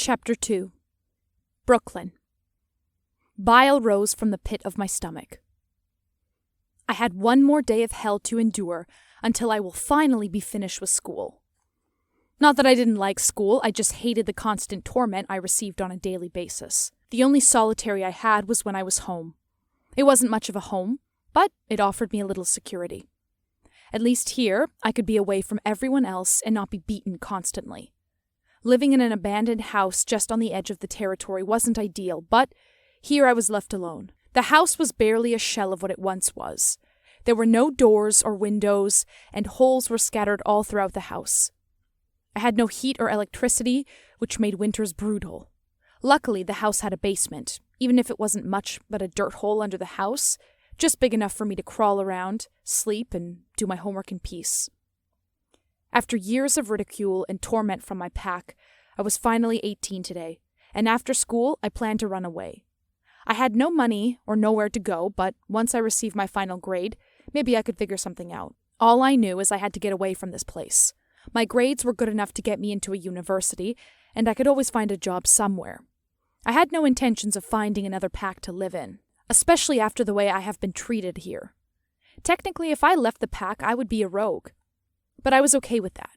Chapter 2. Brooklyn. Bile rose from the pit of my stomach. I had one more day of hell to endure until I will finally be finished with school. Not that I didn't like school, I just hated the constant torment I received on a daily basis. The only solitary I had was when I was home. It wasn't much of a home, but it offered me a little security. At least here, I could be away from everyone else and not be beaten constantly. Living in an abandoned house just on the edge of the territory wasn't ideal, but here I was left alone. The house was barely a shell of what it once was. There were no doors or windows, and holes were scattered all throughout the house. I had no heat or electricity, which made winters brutal. Luckily, the house had a basement, even if it wasn't much but a dirt hole under the house, just big enough for me to crawl around, sleep, and do my homework in peace. After years of ridicule and torment from my pack, I was finally 18 today, and after school, I planned to run away. I had no money or nowhere to go, but once I received my final grade, maybe I could figure something out. All I knew is I had to get away from this place. My grades were good enough to get me into a university, and I could always find a job somewhere. I had no intentions of finding another pack to live in, especially after the way I have been treated here. Technically, if I left the pack, I would be a rogue. But I was okay with that.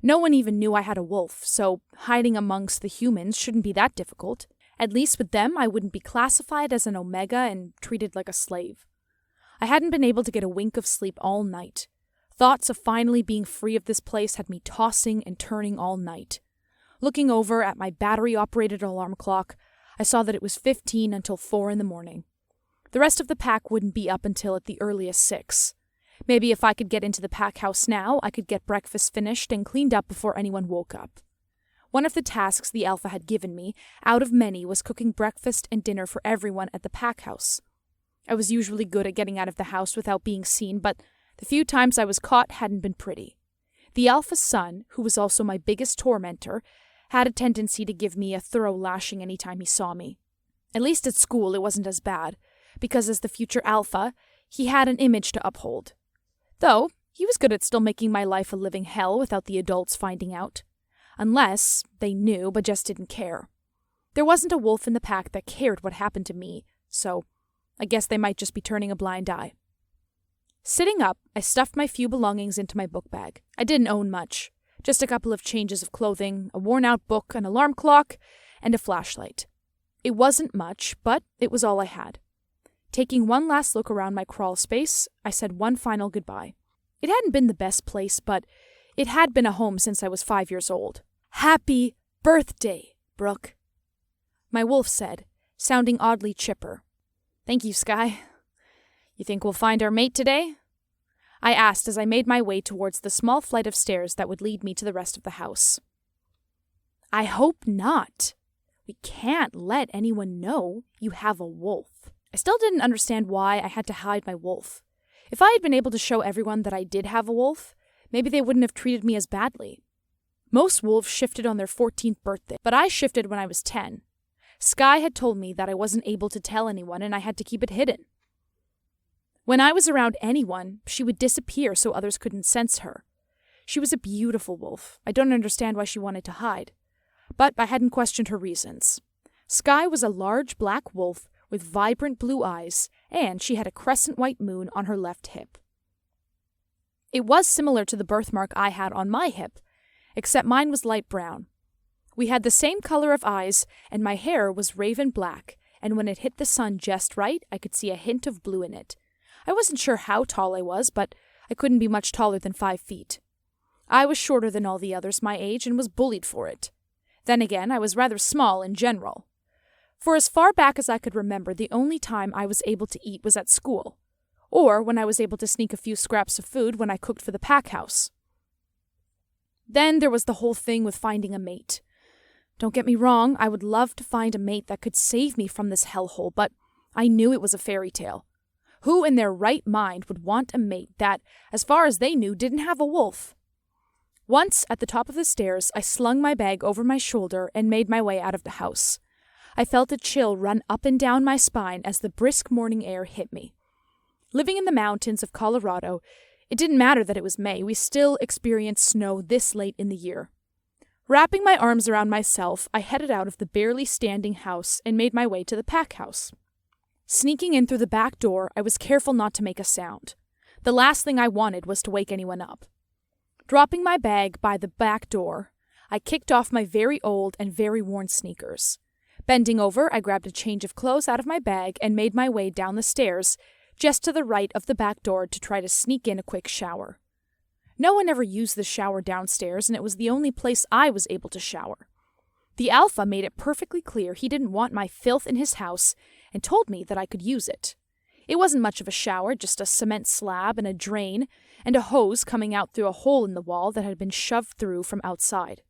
No one even knew I had a wolf, so hiding amongst the humans shouldn't be that difficult. At least with them, I wouldn't be classified as an omega and treated like a slave. I hadn't been able to get a wink of sleep all night. Thoughts of finally being free of this place had me tossing and turning all night. Looking over at my battery-operated alarm clock, I saw that it was 15 until 4 in the morning. The rest of the pack wouldn't be up until at the earliest 6. Maybe if I could get into the pack house now, I could get breakfast finished and cleaned up before anyone woke up. One of the tasks the Alpha had given me, out of many, was cooking breakfast and dinner for everyone at the pack house. I was usually good at getting out of the house without being seen, but the few times I was caught hadn't been pretty. The Alpha's son, who was also my biggest tormentor, had a tendency to give me a thorough lashing any time he saw me. At least at school it wasn't as bad, because as the future Alpha, he had an image to uphold. Though, he was good at still making my life a living hell without the adults finding out. Unless they knew but just didn't care. There wasn't a wolf in the pack that cared what happened to me, so I guess they might just be turning a blind eye. Sitting up, I stuffed my few belongings into my book bag. I didn't own much. Just a couple of changes of clothing, a worn-out book, an alarm clock, and a flashlight. It wasn't much, but it was all I had. Taking one last look around my crawl space, I said one final goodbye. It hadn't been the best place, but it had been a home since I was 5 years old. "Happy birthday, Brooke," my wolf said, sounding oddly chipper. "Thank you, Sky. You think we'll find our mate today?" I asked as I made my way towards the small flight of stairs that would lead me to the rest of the house. "I hope not. We can't let anyone know you have a wolf." I still didn't understand why I had to hide my wolf. If I had been able to show everyone that I did have a wolf, maybe they wouldn't have treated me as badly. Most wolves shifted on their 14th birthday, but I shifted when I was 10. Sky had told me that I wasn't able to tell anyone and I had to keep it hidden. When I was around anyone, she would disappear so others couldn't sense her. She was a beautiful wolf. I don't understand why she wanted to hide. But I hadn't questioned her reasons. Sky was a large black wolf with vibrant blue eyes, and she had a crescent white moon on her left hip. It was similar to the birthmark I had on my hip, except mine was light brown. We had the same color of eyes, and my hair was raven black, and when it hit the sun just right, I could see a hint of blue in it. I wasn't sure how tall I was, but I couldn't be much taller than 5 feet. I was shorter than all the others my age and was bullied for it. Then again, I was rather small in general. For as far back as I could remember, the only time I was able to eat was at school, or when I was able to sneak a few scraps of food when I cooked for the pack house. Then there was the whole thing with finding a mate. Don't get me wrong, I would love to find a mate that could save me from this hellhole, but I knew it was a fairy tale. Who in their right mind would want a mate that, as far as they knew, didn't have a wolf? Once, at the top of the stairs, I slung my bag over my shoulder and made my way out of the house. I felt a chill run up and down my spine as the brisk morning air hit me. Living in the mountains of Colorado, it didn't matter that it was May, we still experienced snow this late in the year. Wrapping my arms around myself, I headed out of the barely standing house and made my way to the pack house. Sneaking in through the back door, I was careful not to make a sound. The last thing I wanted was to wake anyone up. Dropping my bag by the back door, I kicked off my very old and very worn sneakers. Bending over, I grabbed a change of clothes out of my bag and made my way down the stairs, just to the right of the back door to try to sneak in a quick shower. No one ever used the shower downstairs, and it was the only place I was able to shower. The Alpha made it perfectly clear he didn't want my filth in his house and told me that I could use it. It wasn't much of a shower, just a cement slab and a drain, and a hose coming out through a hole in the wall that had been shoved through from outside.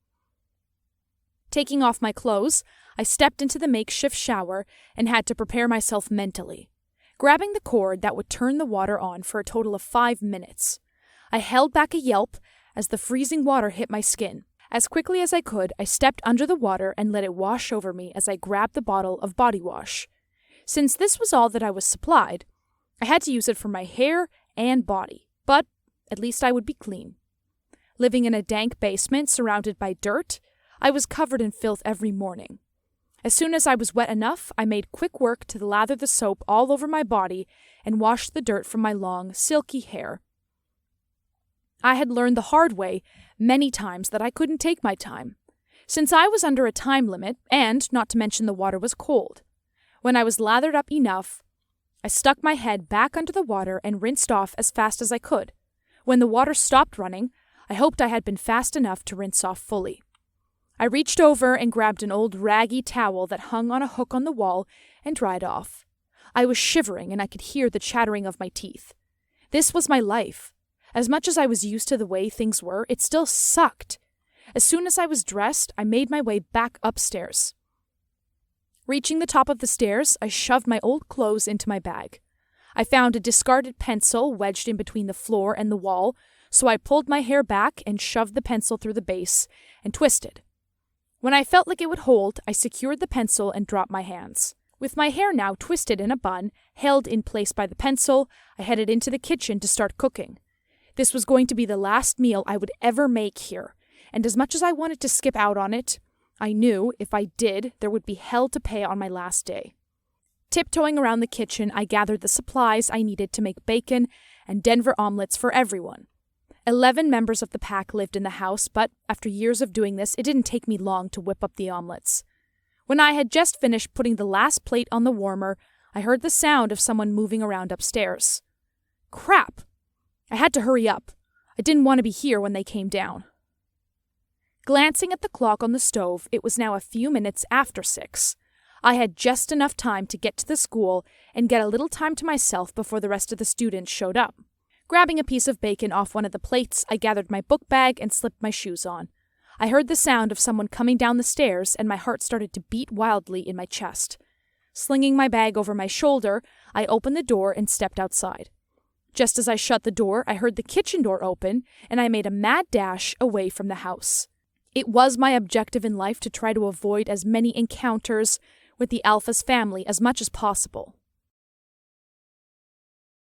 Taking off my clothes, I stepped into the makeshift shower and had to prepare myself mentally, grabbing the cord that would turn the water on for a total of 5 minutes. I held back a yelp as the freezing water hit my skin. As quickly as I could, I stepped under the water and let it wash over me as I grabbed the bottle of body wash. Since this was all that I was supplied, I had to use it for my hair and body, but at least I would be clean. Living in a dank basement surrounded by dirt, I was covered in filth every morning. As soon as I was wet enough, I made quick work to lather the soap all over my body and wash the dirt from my long, silky hair. I had learned the hard way many times that I couldn't take my time, since I was under a time limit and, not to mention, the water was cold. When I was lathered up enough, I stuck my head back under the water and rinsed off as fast as I could. When the water stopped running, I hoped I had been fast enough to rinse off fully. I reached over and grabbed an old raggy towel that hung on a hook on the wall and dried off. I was shivering and I could hear the chattering of my teeth. This was my life. As much as I was used to the way things were, it still sucked. As soon as I was dressed, I made my way back upstairs. Reaching the top of the stairs, I shoved my old clothes into my bag. I found a discarded pencil wedged in between the floor and the wall, so I pulled my hair back and shoved the pencil through the base and twisted. When I felt like it would hold, I secured the pencil and dropped my hands. With my hair now twisted in a bun, held in place by the pencil, I headed into the kitchen to start cooking. This was going to be the last meal I would ever make here, and as much as I wanted to skip out on it, I knew if I did, there would be hell to pay on my last day. Tiptoeing around the kitchen, I gathered the supplies I needed to make bacon and Denver omelets for everyone. 11 members of the pack lived in the house, but after years of doing this, it didn't take me long to whip up the omelets. When I had just finished putting the last plate on the warmer, I heard the sound of someone moving around upstairs. Crap! I had to hurry up. I didn't want to be here when they came down. Glancing at the clock on the stove, it was now a few minutes after 6. I had just enough time to get to the school and get a little time to myself before the rest of the students showed up. Grabbing a piece of bacon off one of the plates, I gathered my book bag and slipped my shoes on. I heard the sound of someone coming down the stairs, and my heart started to beat wildly in my chest. Slinging my bag over my shoulder, I opened the door and stepped outside. Just as I shut the door, I heard the kitchen door open, and I made a mad dash away from the house. It was my objective in life to try to avoid as many encounters with the Alpha's family as much as possible.